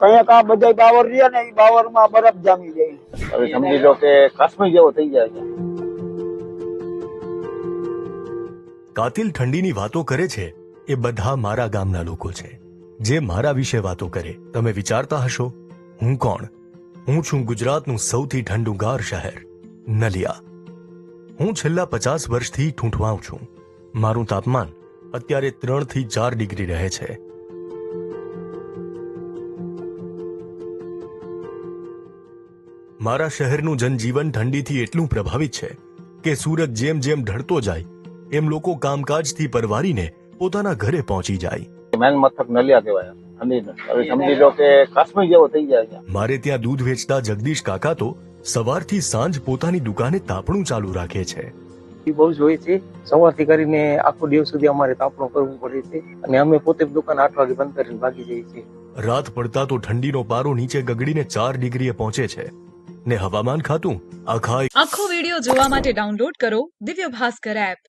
કંઈક આ બધા બાવર રહ્યા ને એ બાવરમાં બરફ જામી જાય. હવે સમજી લો કે કાશ્મીર જેવો થઈ જાય છે. કાતિલ ઠંડીની વાતો કરે છે એ બધા મારા ગામના લોકો છે, જે મારા વિશે વાતો કરે. તમે વિચારતા હશો હું કોણ? હું છું ગુજરાતનું સૌથી ઠંડુગાર શહેર નલિયા. હું છેલ્લા 50 વર્ષથી ઠૂંઠવાઉં છું. મારું તાપમાન અત્યારે 3 થી 4 ડિગ્રી રહે છે. મારા શહેરનું જનજીવન ઠંડીથી એટલું પ્રભાવિત છે કે સૂરજ જેમ જેમ ઢળતો જાય એમ લોકો કામકાજથી પરવારીને પોતાના ઘરે પહોંચી જાય. મેન મથક નલિયા કહેવાય ઠંડીનું. હવે સમજી લો કે કાશ્મીર જેવો થઈ જાય છે. મારે ત્યાં દૂધ વેચતા જગદીશ કાકા તો સવારથી સાંજ પોતાની દુકાને તાપણું ચાલુ રાખે છે. બહુ જ હોય છે. સવારથી કરીને આખો દિવસ સુધી અમારે તાપણું કરવું પડે છે અને અમે પોતે દુકાન 8 વાગે બંધ કરીને ભાગી જઈએ છીએ. રાત પડતા તો ઠંડીનો પારો નીચે ગગડીને 4 ડિગ્રીએ પહોંચે છે ને હવામાન ખાતું આખો વિડિયો જોવા માટે ડાઉનલોડ કરો દિવ્ય ભાસ્કર એપ.